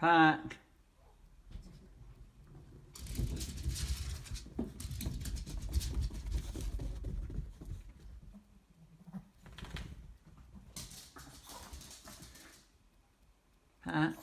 Park. Park.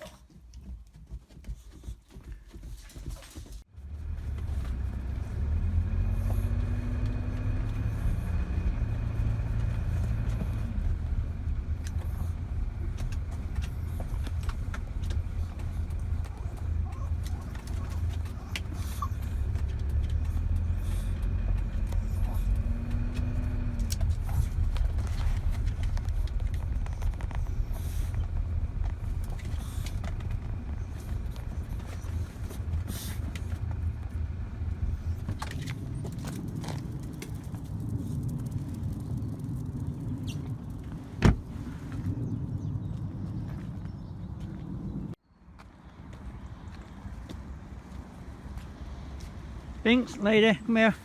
Binks, lady, come here.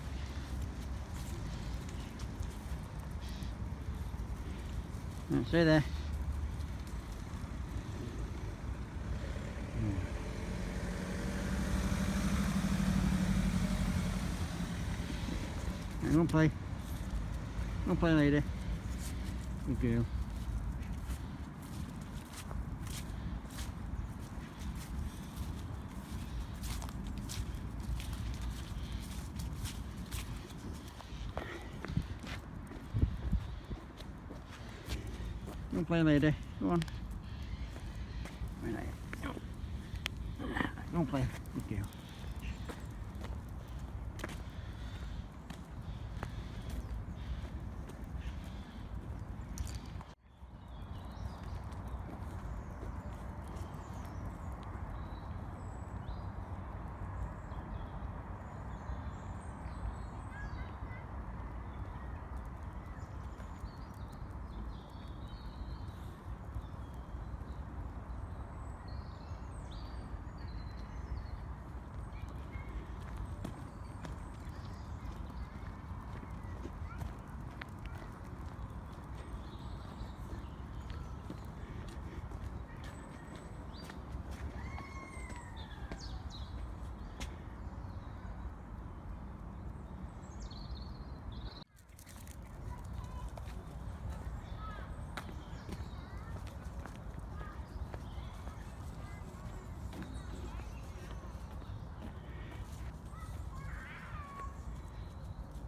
Stay there. Go and play. Go and play, lady. Good girl. Go and play, lady. Go on. Right, go. Go and play. Good girl.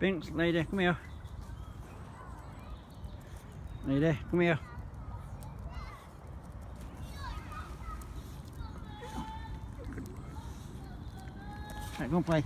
Binks, lady, come here. Lady, come here. Right, go and play.